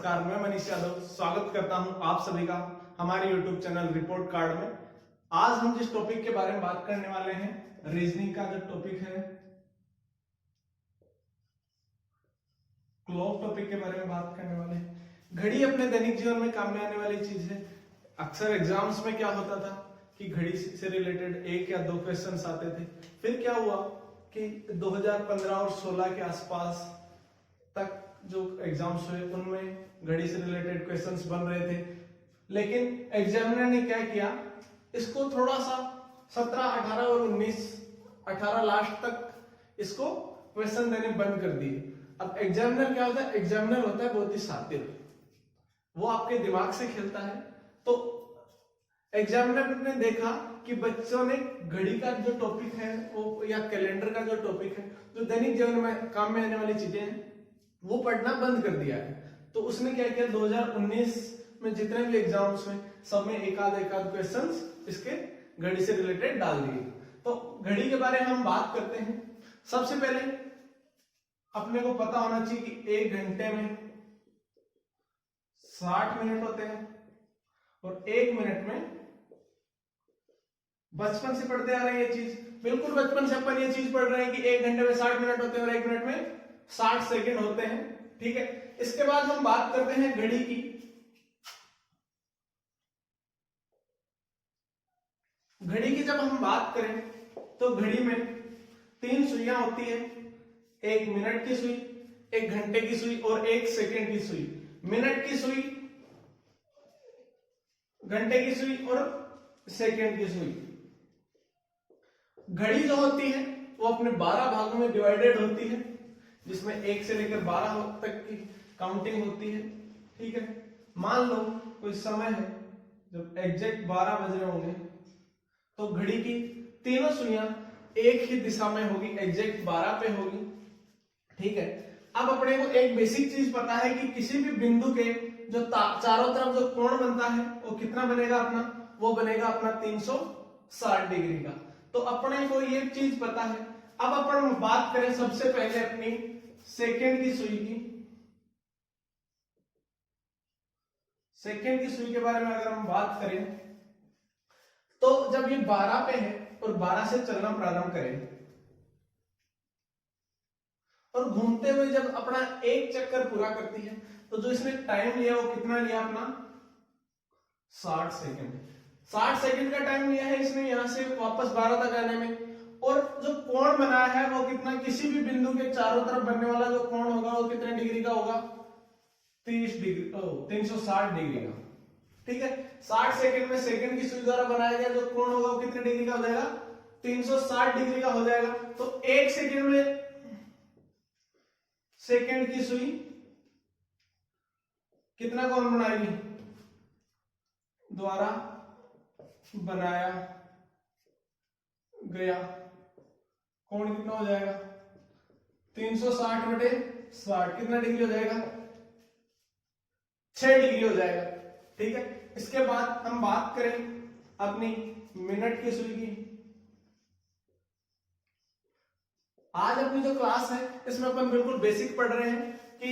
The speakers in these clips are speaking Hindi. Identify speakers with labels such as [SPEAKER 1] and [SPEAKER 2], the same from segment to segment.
[SPEAKER 1] नमस्कार, मैं मनीष यादव स्वागत करता हूं आप सभी का हमारे यूट्यूब चैनल रिपोर्ट कार्ड में। आज हम जिस टॉपिक के बारे में बात करने वाले हैं, रीजनिंग का जो टॉपिक है, क्लॉक टॉपिक के बारे में बात करने वाले हैं। घड़ी अपने दैनिक जीवन में काम में आने वाली चीज है। अक्सर एग्जाम्स में क्या होता था कि घड़ी से रिलेटेड एक या दो क्वेश्चंस आते थे। फिर क्या हुआ कि 2015 और 16 के आसपास तक जो एग्जाम्स हुए उनमें घड़ी से रिलेटेड क्वेश्चंस बन रहे थे, लेकिन एग्जामिनर ने क्या किया, इसको थोड़ा सा 17, 18 और 19, 18 लास्ट तक इसको क्वेश्चन देने बंद कर दिए। अब एग्जामिनर क्या होता है, एग्जामिनर होता है बहुत ही शातिर, वो आपके दिमाग से खेलता है। तो एग्जामिनर ने देखा कि बच्चों ने घड़ी का जो टॉपिक है वो या कैलेंडर का जो टॉपिक है, जो दैनिक जीवन में काम में आने वाली चीजें हैं, वो पढ़ना बंद कर दिया है। तो उसने क्या किया, 2019 में जितने भी एग्जाम्स में सब में एक आध क्वेश्चंस इसके घड़ी से रिलेटेड डाल दिए। तो घड़ी के बारे में हम बात करते हैं। सबसे पहले अपने को पता होना चाहिए कि एक घंटे में 60 मिनट होते हैं और एक मिनट में, बचपन से पढ़ते आ रहे हैं ये चीज, बिल्कुल बचपन से अपन ये चीज पढ़ रहे हैं कि एक घंटे में 60 मिनट होते हैं और एक मिनट में 60 सेकंड होते हैं। ठीक है, इसके बाद हम बात करते हैं घड़ी की। घड़ी की जब हम बात करें तो घड़ी में 3 सुइयां होती है, एक मिनट की सुई, एक घंटे की सुई और एक सेकंड की सुई। मिनट की सुई, घंटे की सुई और सेकंड की सुई। घड़ी जो होती है वो अपने 12 भागों में डिवाइडेड होती है, जिसमें 1 से लेकर 12 तक की काउंटिंग होती है। ठीक है, मान लो कोई समय है जब एग्जैक्ट 12 बज रहे होंगे, तो घड़ी की तीनों सुइयां एक ही दिशा में होगी, एग्जैक्ट 12 पे होगी। ठीक है, अब अपने को एक बेसिक चीज पता है कि किसी भी बिंदु के जो चारों तरफ जो कोण बनता है वो कितना बनेगा अपना, वो बनेगा अपना 360 डिग्री का। तो अपने को ये चीज पता है। अब अपन बात करें सबसे पहले अपनी सेकंड की सुई की। सेकंड की सुई के बारे में अगर हम बात करें तो जब ये 12 पे है और 12 से चलना प्रारंभ करें और घूमते हुए जब अपना एक चक्कर पूरा करती है, तो जो इसने टाइम लिया वो कितना लिया अपना, 60 सेकंड। 60 सेकंड का टाइम लिया है इसने यहां से वापस 12 तक आने में। और जो कोण बनाया है वो कितना, किसी भी बिंदु के चारों तरफ बनने वाला जो कोण होगा वो कितने डिग्री का होगा, 30 डिग्री, 360 डिग्री का। ठीक है, 60 सेकंड में सेकंड की सुई द्वारा बनाया गया जो कोण होगा वो कितने डिग्री का हो जाएगा, 360 डिग्री का हो जाएगा। तो एक सेकंड में सेकंड की सुई कितना कोण बनाएगी, द्वारा बनाया गया कोण कितना हो जाएगा, 360 बटे 60, कितना डिग्री हो जाएगा, 6 डिग्री हो जाएगा। ठीक है, इसके बाद हम बात करें अपनी मिनट की सुई की। आज अपनी जो क्लास है इसमें अपन बिल्कुल बेसिक पढ़ रहे हैं कि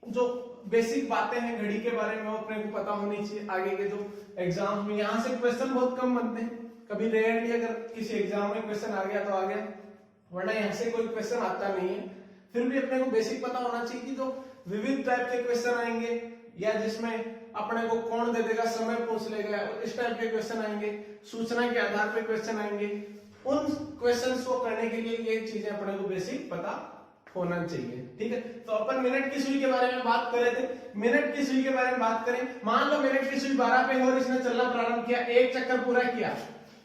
[SPEAKER 1] जो बेसिक बातें हैं घड़ी के बारे में वो अपने को पता होनी चाहिए। आगे के जो एग्जाम में यहाँ से क्वेश्चन बहुत कम बनते हैं, कभी रेयरली अगर किसी एग्जाम में क्वेश्चन आ गया तो आ गया, वरना यहाँ से कोई क्वेश्चन आता नहीं है। फिर भी अपने को बेसिक पता होना चाहिए कि जो विविध टाइप के क्वेश्चन आएंगे या जिसमें अपने को कौन दे देगा, समय पूछ लेगा, इस टाइप के क्वेश्चन आएंगे, सूचना के आधार पे क्वेश्चन आएंगे, उन क्वेश्चंस को करने के लिए ये चीजें अपने को बेसिक पता होना चाहिए। ठीक है, तो अपन मिनट की सुई के बारे में बात कर रहे थे। मिनट की सुई के बारे में बात करें, मान लो मिनट की सुई 12 पे और इसने चलना प्रारंभ किया, एक चक्कर पूरा किया।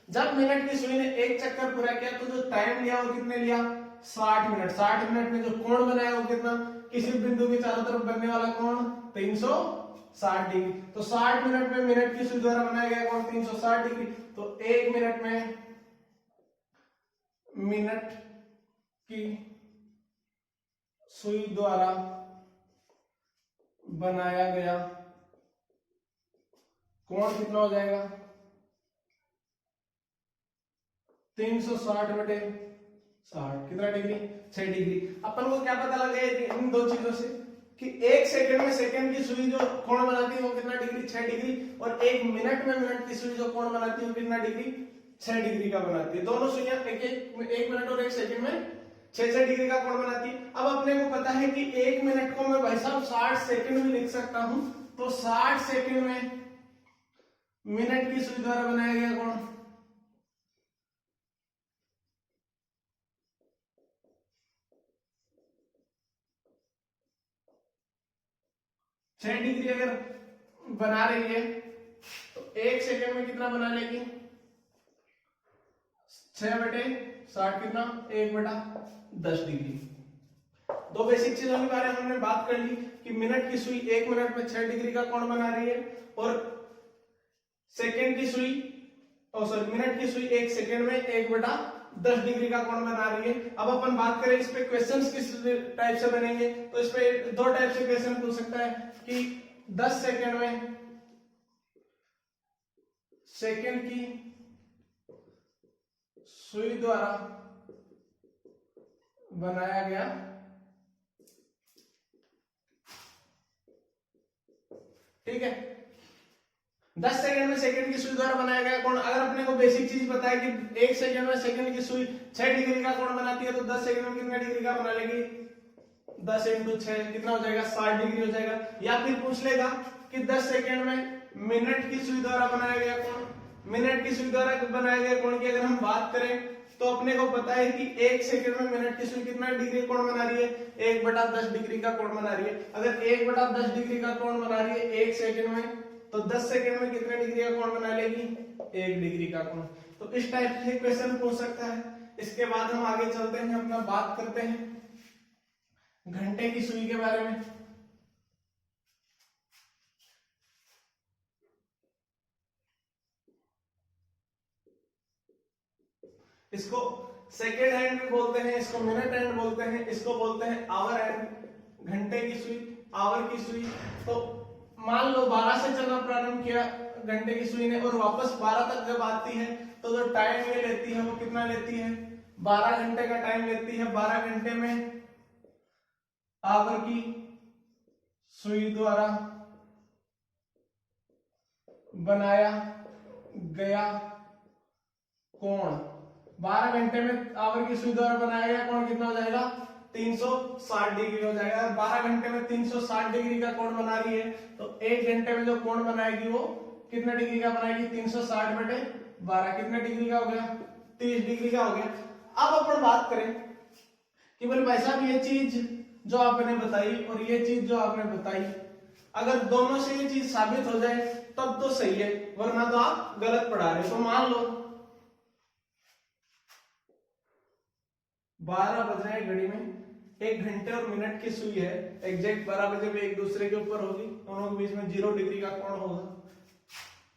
[SPEAKER 1] जब मिनट की सुई ने एक चक्कर पूरा किया तो जो टाइम लिया वो कितने लिया, 60 मिनट। 60 मिनट में जो कोण बनाया वो कितना, किसी बिंदु के चारों तरफ बनने वाला कोण 360 डिग्री। तो 60 मिनट में मिनट की सुई द्वारा बनाया गया कोण 360 डिग्री। तो एक मिनट में मिनट की सुई द्वारा बनाया गया कोण कितना हो जाएगा, 360 बटे 60, कितना डिग्री, 6 डिग्री। अपन को क्या पता लगे इन दो चीजों से, कि 1 सेकंड में सेकंड की सुई जो कोण बनाती है वो कितना डिग्री, 6 डिग्री, और 1 मिनट में मिनट की सुई जो कोण बनाती है वो कितना डिग्री, 6 डिग्री का बनाती है। दोनों सुइयां एक मिनट और 1 सेकंड में 6 डिग्री का कोण बनाती है। अब अपने को पता है कि 1 मिनट को मैं भाई साहब 60 सेकंड में लिख सकता हूं, तो 60 सेकंड में मिनट की सुई द्वारा बनाया गया कोण 6 डिग्री अगर बना रही है तो 1 सेकंड में कितना बना लेगी, 6/60 कितना, 1/10 डिग्री। दो बेसिक चीजों के बारे में हमने बात कर ली कि मिनट की सुई 1 मिनट में 6 डिग्री का कोण बना रही है, और सेकंड की सुई मिनट की सुई 1 सेकंड में 1/10 डिग्री का कोण बना रही है। अब अपन बात करें इस पे क्वेश्चंस किस टाइप से बनेंगे, तो इस पे दो टाइप से क्वेश्चन पूछ सकता है कि 10 सेकंड में सेकंड की सुई द्वारा बनाया गया ठीक है, 10 सेकंड में सेकंड की सुई द्वारा बनाया गया कोण। अगर अपने को बेसिक चीज पता है कि 1 सेकंड में सेकंड की सुई 6 डिग्री का कोण बनाती है, तो 10 सेकंड में कितना डिग्री का बना लेगी, 10 × 6 कितना हो जाएगा, 60 डिग्री हो जाएगा। या फिर पूछ लेगा कि 10 सेकंड में मिनट की सुई द्वारा बनाया गया कोण, मिनट की सुई द्वारा बनाया गया कोण की अगर हम बात करें तो अपने को पता है कि 1 सेकंड में मिनट की सुई कितना डिग्री कोण बना रही है, 1/10 डिग्री का कोण बना रही है। अगर 1/10 डिग्री का कोण बना रही है 1 सेकंड में, तो 10 सेकंड में कितने डिग्री का कोण बना लेगी, 1 डिग्री का कोण। तो इस टाइप से क्वेश्चन पूछ सकता है। इसके बाद हम आगे चलते हैं, अपना बात करते हैं घंटे की सुई के बारे में। इसको सेकेंड हैंड भी बोलते हैं, इसको मिनट हैंड बोलते हैं, इसको बोलते हैं आवर हैंड। घंटे की सुई, आवर की सुई, तो मान लो 12 से चलना प्रारंभ किया घंटे की सुई ने, और वापस 12 तक जब आती है तो जो टाइम ये लेती है वो कितना लेती है, 12 घंटे का टाइम लेती है। 12 घंटे में आवर की सुई द्वारा बनाया गया कोण, 12 घंटे में आवर की सुई द्वारा बनाया गया कोण कितना हो जाएगा, 360 डिग्री हो जाएगा। 12 घंटे में 360 डिग्री का कोण बना रही है, तो 1 घंटे में जो कोण बनाएगी वो कितना डिग्री का बनाएगी, 360/12 कितने डिग्री का हो गया, 30 डिग्री का हो गया। अब अपन बात करें कि बोले भाई साहब ये चीज जो आपने बताई और ये चीज जो आपने बताई, अगर दोनों से ये चीज साबित हो जाए तब तो सही है, वरना तो आप गलत पढ़ा रहे हो। तो मान लो 12 बज रहे हैं घड़ी में, 1 घंटे और मिनट की सुई है, एग्जैक्ट 12 बजे में एक दूसरे के ऊपर होगी, दोनों के बीच में 0 डिग्री का कोण होगा।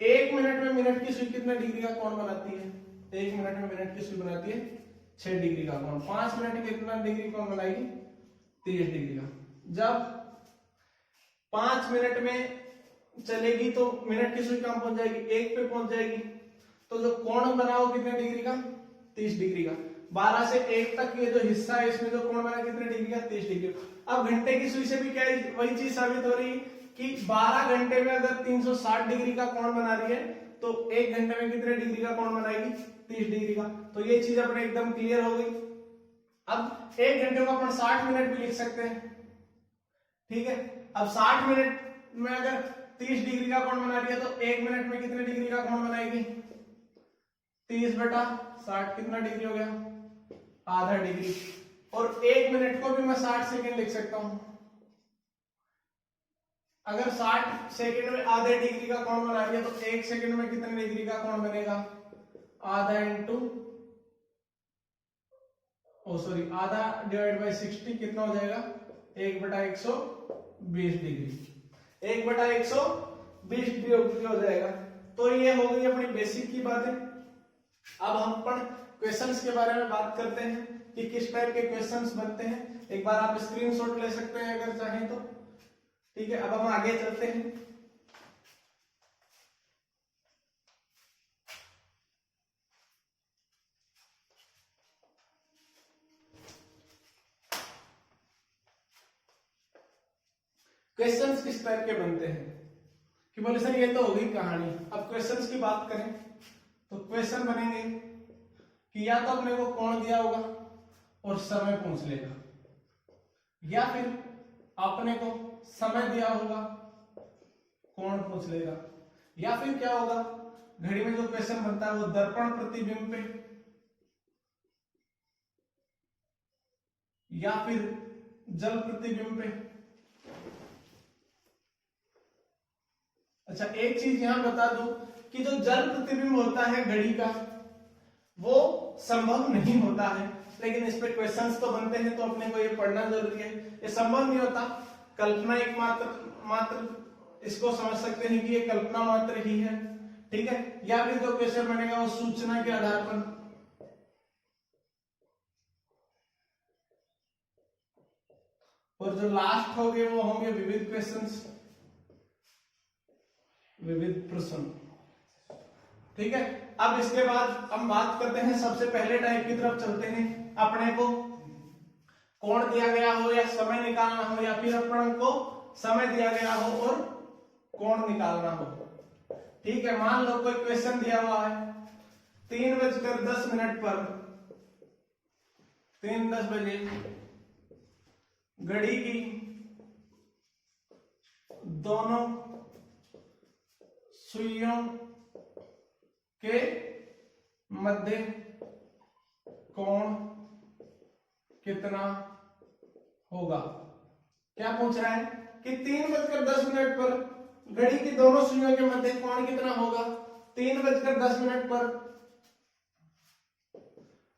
[SPEAKER 1] 1 मिनट में मिनट की सुई कितने डिग्री का कोण बनाती है, 1 मिनट में मिनट की सुई बनाती है 6 डिग्री का कोण। 5 मिनट में कितना डिग्री कोण बनाएगी, 30 डिग्री का। जब 5 मिनट में चलेगी तो मिनट की सुई कहां पहुंच जाएगी, 1 पे पहुंच जाएगी, तो जो कोण बना वो कितने डिग्री का, 30 डिग्री का। 12 से 1 तक ये जो हिस्सा है इसमें जो कोण बना कितने डिग्री का, 30 डिग्री। अब घंटे की सुई से भी क्या वही चीज साबित हो रही है कि 12 घंटे में अगर 360 डिग्री का कोण बना रही है तो 1 घंटे में कितने डिग्री का कोण बनाएगी, 30 डिग्री का। तो ये चीज अपने एकदम क्लियर हो गई। अब 1 घंटे को अपन 60 मिनट भी लिख सकते हैं, ठीक है। अब 60 मिनट में अगर 30 डिग्री का कोण बना रही है तो 1 मिनट में कितने डिग्री का कोण बनाएगी, 30/60 कितना डिग्री हो गया, आधा डिग्री। और 1 मिनट को भी मैं 60 सेकंड लिख सकता हूं। अगर 60 सेकंड में आधे डिग्री का कोण बना रही है तो 1 सेकंड में कितने डिग्री का कोण बनेगा, आधा इंटू आधा डिवाइड बाई 60 कितना हो जाएगा, 1/120 डिग्री, 1/120 डिग्री हो जाएगा। तो ये हो गई अपनी बेसिक की बातें। अब हम अपन क्वेश्चंस के बारे में बात करते हैं कि किस टाइप के क्वेश्चंस बनते हैं। एक बार आप स्क्रीनशॉट ले सकते हैं अगर चाहें तो, ठीक है। अब हम आगे चलते हैं। क्वेश्चंस किस टाइप के बनते हैं कि बोले सर ये तो होगी कहानी। अब क्वेश्चंस की बात करें तो क्वेश्चन बनेंगे कि या तो अपने को कोण दिया होगा और समय पूछ लेगा, या फिर अपने को समय दिया होगा कोण पूछ लेगा, या फिर क्या होगा घड़ी में जो क्वेश्चन बनता है वो दर्पण प्रतिबिंब पे, या फिर जल प्रतिबिंब पे। अच्छा एक चीज यहां बता दूं कि जो जल प्रतिबिंब होता है घड़ी का वो संभव नहीं होता है, लेकिन इस पे क्वेश्चंस तो बनते हैं तो अपने को ये पढ़ना जरूरी है। ये संभव नहीं होता, कल्पना एक मात्र इसको समझ सकते हैं कि ये कल्पना मात्र ही है, ठीक है। या फिर जो क्वेश्चन बनेगा वो सूचना के आधार पर, और जो लास्ट होंगे वो होंगे विविध क्वेश्चंस, विविध प्रश्न, ठीक है। अब इसके बाद हम बात करते हैं सबसे पहले टाइप की तरफ चलते हैं। अपने को कोण दिया गया हो या समय निकालना हो, या फिर अपन को समय दिया गया हो और कोण निकालना हो, ठीक है। मान लो कोई क्वेश्चन दिया हुआ है 3:10 पर 3:10 बजे घड़ी की दोनों सुइयों के मध्य कोण कितना होगा। क्या पूछ रहा है कि 3:10 पर घड़ी की दोनों सुइयों के मध्य कोण कितना होगा। 3:10 पर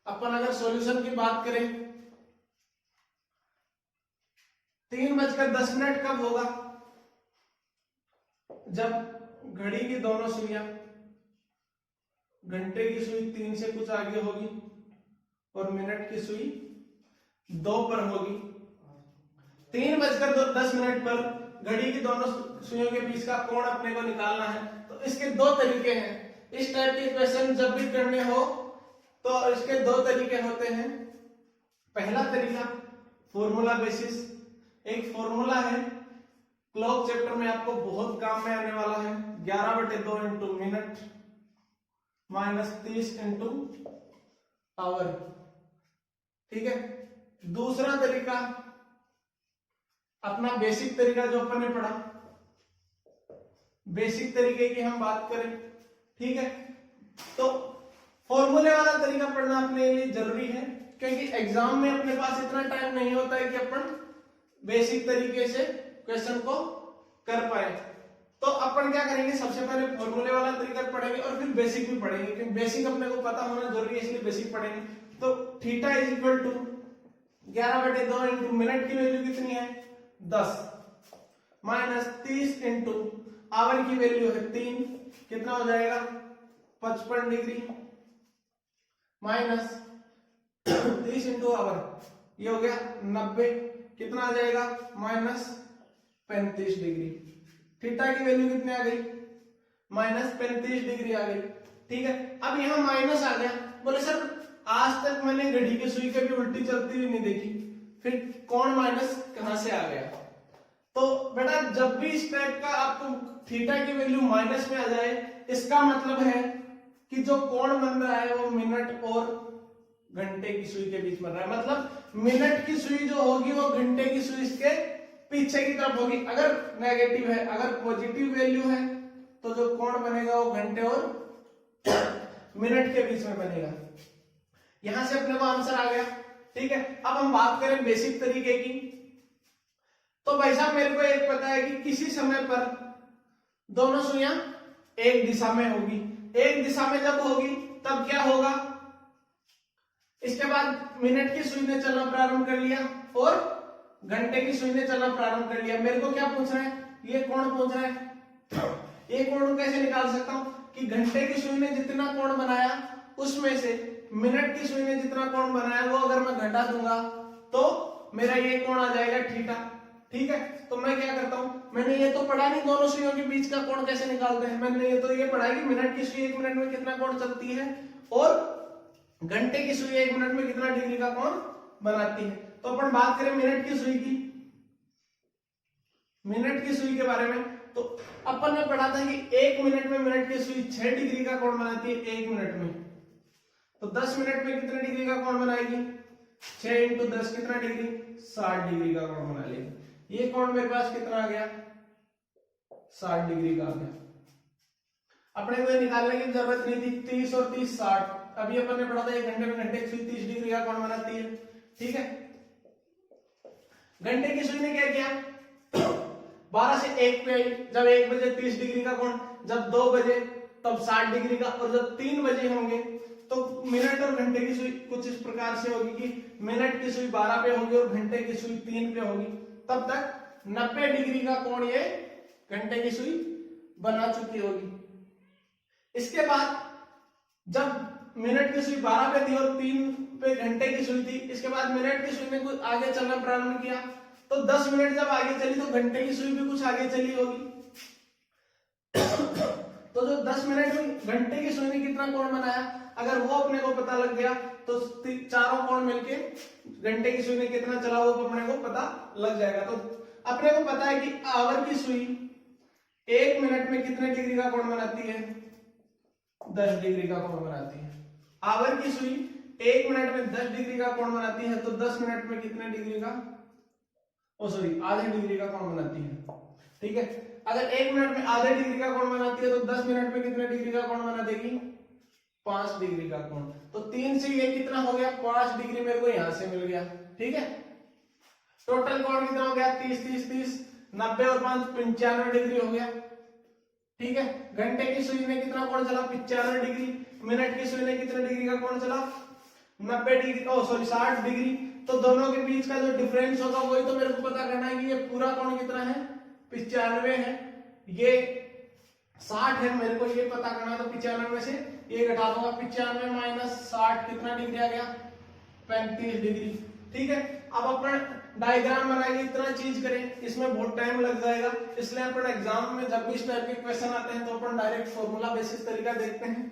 [SPEAKER 1] अपन अगर सॉल्यूशन की बात करें 3:10 कब होगा, जब घड़ी की दोनों सुइयां, घंटे की सुई 3 से कुछ आगे होगी और मिनट की सुई 2 पर होगी। 3:10 पर घड़ी की दोनों सुइयों के बीच का कोण अपने को निकालना है। तो इसके दो तरीके हैं। इस टाइप के क्वेश्चन जब भी करने हो तो इसके दो तरीके होते हैं। पहला तरीका फॉर्मूला बेसिस, एक फॉर्मूला है क्लॉक चैप्टर में आपको बहुत काम में आने वाला है, 11/2 into minute minus 30 into hour, ठीक है। दूसरा तरीका अपना बेसिक तरीका जो अपन ने पढ़ा, बेसिक तरीके की हम बात करें, ठीक है। तो फॉर्मूले वाला तरीका पढ़ना अपने लिए जरूरी है, क्योंकि एग्जाम में अपने पास इतना टाइम नहीं होता है कि अपन बेसिक तरीके से क्वेश्चन को कर पाए। तो अपन क्या करेंगे, सबसे पहले फॉर्मूले वाला तरीका पढ़ेंगे और फिर बेसिक भी पढ़ेंगे, क्योंकि बेसिक अपने को पता होना जरूरी है, इसलिए बेसिक पढ़ेंगे। तो theta is equal to 11/2 into minute की वैल्यू कितनी है 10 माइनस 30 इंटू आवर की वैल्यू है 3, कितना हो जाएगा 55 डिग्री माइनस 30 इंटू आवर, ये हो गया 90, कितना आ जाएगा माइनस 35 डिग्री। थीटा की वैल्यू कितनी आ गई माइनस 35 डिग्री आ गई, ठीक है। अब यहां माइनस आ गया, बोले सर आज तक मैंने घड़ी की सुई कभी उल्टी चलती हुई नहीं देखी, फिर कोण माइनस कहां से आ गया। तो बेटा जब भी इस टाइप का आपको थीटा की वैल्यू माइनस में आ जाए, इसका मतलब है कि जो कोण बन रहा है वो मिनट और घंटे की सुई के बीच बन रहा है। मतलब मिनट की सुई जो होगी वो घंटे की सुई के पीछे की तरफ होगी। अगर नेगेटिव है, अगर पॉजिटिव वैल्यू है तो जो कोण बनेगा वो घंटे और मिनट के बीच में बनेगा। यहां से अपने को आंसर आ गया, ठीक है। अब हम बात करें बेसिक तरीके की, तो भाई साहब मेरे को एक पता है कि किसी समय पर दोनों सुइयां एक दिशा में होगी। एक दिशा में जब होगी तब क्या होगा, इसके बाद मिनट की सुई ने चलना प्रारंभ कर लिया और घंटे की सुई ने चलना प्रारंभ कर लिया। मेरे को क्या पूछ रहा है, ये कोण पूछ रहा है। ये कोण कैसे निकाल सकता हूं कि घंटे की सुई ने जितना कोण बनाया उसमें से मिनट की सुई ने जितना कोण बनाया वो अगर मैं घटा दूंगा तो मेरा ये कोण आ जाएगा थीटा, ठीक है। तो मैं क्या करता हूं, मैंने ये तो पढ़ा नहीं दोनों सुइयों के बीच का कोण कैसे निकालते हैं, मैंने ये पढ़ा कि मिनट की सुई 1 मिनट में कितना कोण चलती है और घंटे की सुई 1 मिनट में कितना डिग्री का कोण बनाती है। तो अपन बात करें मिनट की सुई की, मिनट की सुई के बारे में, तो अपन ने पढ़ा था कि 1 मिनट में मिनट की सुई 6 डिग्री का कोण बनाती है 1 मिनट में। तो 10 मिनट में कितने डिग्री का कोण बनाएगी? 6 इंटू 10 कितना डिग्री? 60 डिग्री का कोण बना लेगी। ये कोण मेरे पास कितना आ गया? 60 डिग्री का आ गया। अपने को निकालने की जरूरत नहीं थी, 30 और 30 60। अभी अपन ने पढ़ा था 1 घंटे में घंटे की सुई 30 डिग्री का कोण बनाती है। ठीक है, घंटे की सुई ने क्या किया? 12 से 1 पे आई। जब 1 बजे 30 डिग्री का कोण, जब 2 बजे तब 60 डिग्री का, और जब 3 बजे होंगे तो मिनट और घंटे की सुई कुछ इस प्रकार से होगी कि मिनट की सुई 12 पे होगी और घंटे की सुई 3 पे होगी। तब तक 90 डिग्री का कोण ये घंटे की सुई बना चुकी होगी। इसके बाद जब मिनट की सुई 12 पे थी और 3 पे घंटे की सुई थी, इसके बाद मिनट की सुई ने कुछ आगे चलना प्रारंभ किया, तो 10 मिनट जब आगे चली तो घंटे की सुई भी कुछ आगे चली होगी। तो जो 10 मिनट में घंटे की सुई ने कितना कोण बनाया, अगर वो अपने को पता लग गया तो चारों कोण मिलके घंटे की सुई ने कितना चला वो अपने को पता लग जाएगा। तो अपने को पता है कि आवर की सुई 1 मिनट में कितने डिग्री का कोण बनाती है? 10 डिग्री का कोण बनाती है। आवर की सुई 1 मिनट में 10 डिग्री का कोण बनाती है, तो 10 मिनट में कितने डिग्री का, आधे डिग्री का कोण बनाती है। ठीक है, अगर 1 मिनट में आधे डिग्री का कोण बनाती है तो 10 मिनट में कितने डिग्री का कोण बना देगी? 5 डिग्री का कोण। तो 3 से ये कितना हो गया? 5 डिग्री मेरे को यहां से मिल गया। ठीक है, टोटल कोण कितना हो गया? 30 30 30, 90 और 5 95 डिग्री हो गया। ठीक है, घंटे की सुई में कितना कोण चला? 95 डिग्री। मिनट की सुई में कितने डिग्री का कोण चला? 90 डिग्री का, 60 डिग्री। तो दोनों के बीच का जो डिफरेंस होगा वही तो मेरे को पता करना है कि ये पूरा कोण कितना है? 95 है, ये 60 है, मेरे को ये पता करना है। तो 95 से ये घटा दूंगा, 95 माइनस 60 कितना डिग्री आ गया? 35 डिग्री। ठीक है, अब अपन डायग्राम बनाएंगे, इतना चीज करें इसमें बहुत टाइम लग जाएगा, इसलिए अपन एग्जाम में जब भी इस टाइप के क्वेश्चन आते हैं तो अपन डायरेक्ट फॉर्मूला बेसिस तरीका देखते हैं।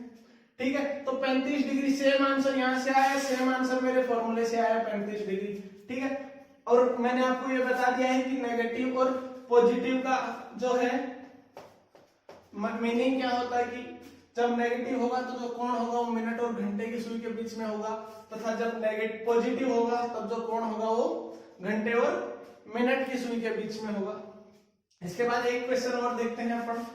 [SPEAKER 1] ठीक है, तो 35 डिग्री सेम आंसर यहां से आया, सेम आंसर मेरे फॉर्मूले से आया 35 डिग्री। ठीक है, और मैंने आपको ये बता दिया है कि नेगेटिव और पॉजिटिव का जो है मीनिंग क्या होता है कि जब नेगेटिव होगा तो जो कोण होगा वो मिनट और घंटे की सुई के बीच में होगा, तथा जब नेगेटिव पॉजिटिव होगा तब जो कोण होगा वो घंटे और मिनट की सुई के बीच में होगा। इसके बाद एक क्वेश्चन और देखते हैं अपन।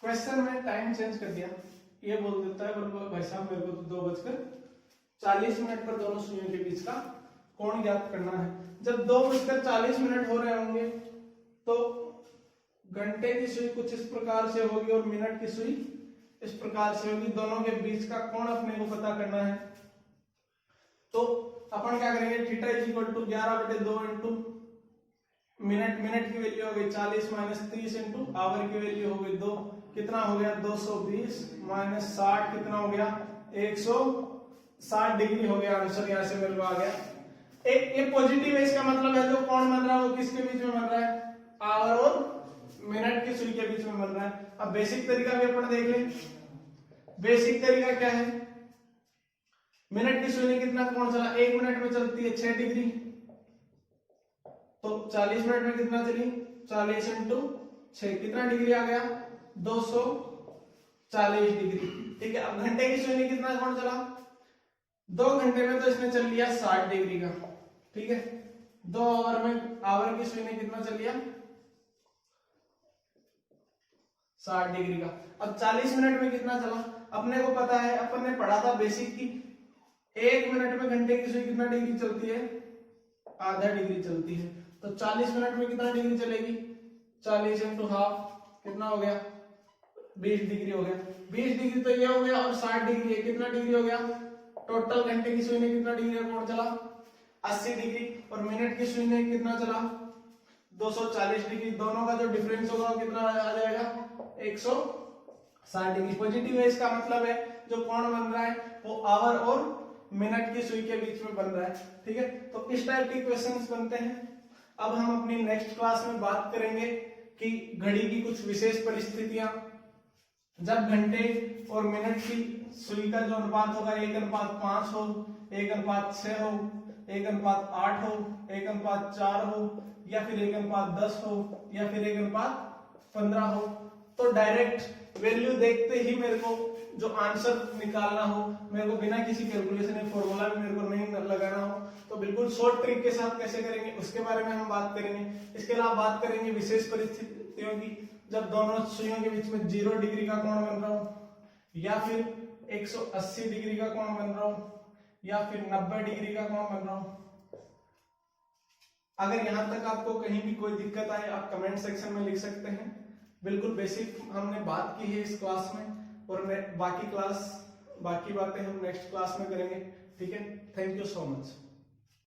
[SPEAKER 1] क्वेश्चन में टाइम चेंज कर दिया, ये बोल देता है भाई साहब मेरे को तो 2:40 पर दोनों सुइयों के बीच का कोण ज्ञात करना है। जब 2:40 हो रहे होंगे तो घंटे की सुई कुछ इस प्रकार से होगी और मिनट की सुई इस प्रकार से होगी, दोनों के बीच का कोण अपने को पता करना है। तो अपन क्या करेंगे, theta is equal to 11/2 into minute की वैल्यू हो गई 40 माइनस 30 इंटू आवर की वैल्यू हो गई 2, कितना हो गया 220 माइनस 60 कितना हो गया 160 डिग्री हो गया। आंसर यहां से मेरे को आ गया। एक ये पॉजिटिव है, इसका मतलब है जो कोण बन रहा है वो किसके बीच में बन रहा है? आवर और मिनट की सुई के बीच में बन रहा है। अब बेसिक तरीका भी अपन देख लें। बेसिक तरीका क्या है? मिनट की सुई में कितना कोण चला? 1 मिनट में चलती है 6 डिग्री, तो 40 मिनट में कितना चली? 40 इंटू 6 कितना डिग्री आ गया? 240 डिग्री। ठीक है, अब घंटे की सुई में कितना कोण चला? 2 घंटे में तो इसने चल लिया 60 डिग्री का। ठीक है, 2 आवर में आवर की सुई में कितना चल लिया? 60 डिग्री का। अब 40 मिनट में कितना चला? अपने को पता है, अपन ने पढ़ा था बेसिक की 1 मिनट में घंटे की सुई कितना डिग्री चलती है? आधा डिग्री चलती है। तो 40 मिनट में कितना डिग्री चलेगी? 40 इंटू हाफ कितना हो गया? 20 डिग्री हो गया। 20 डिग्री तो ये हो गया और 60 डिग्री है, कितना डिग्री हो गया? टोटल घंटे की सुई में कितना डिग्री का कोण चला? 80 डिग्री। और मिनट की सुई में कितना चला? 240 डिग्री। दोनों का जो डिफरेंस होगा वो कितना आ जाएगा? 160 डिग्री। पॉजिटिव है, इसका मतलब है जो कोण बन रहा है वो आवर और मिनट की सुई के बीच में बन रहा है। ठीक है, तो इस टाइप के क्वेश्चंस बनते हैं। अब हम अपनी नेक्स्ट क्लास में बात करेंगे कि घड़ी की कुछ विशेष परिस्थितियां, जब घंटे और मिनट की सुई का जो अनुपात होगा 1:5 हो, 1:6 हो, 1:8 हो, 1:4 हो, या फिर 1:10 हो, या फिर 1:15 हो, तो डायरेक्ट वैल्यू देखते ही मेरे को जो आंसर निकालना हो, मेरे को बिना किसी कैलकुलेशन या फॉर्मूला भी मेरे को नहीं लगाना हो, तो बिल्कुल शॉर्ट ट्रिक के साथ कैसे करेंगे उसके बारे में हम बात करेंगे। इसके अलावा बात करेंगे विशेष परिस्थितियों की, जब दोनों सुइयों के बीच में 0 डिग्री का कोण बन रहा हो, या फिर 180 डिग्री का कोण बन रहा हो, या फिर 90 डिग्री का कोण बन रहा हो। अगर यहां तक आपको कहीं भी कोई दिक्कत आए आप कमेंट सेक्शन में लिख सकते हैं। बिल्कुल बेसिक हमने बात की है इस क्लास में, और बाकी बातें हम नेक्स्ट क्लास में करेंगे। ठीक है, थैंक यू सो मच।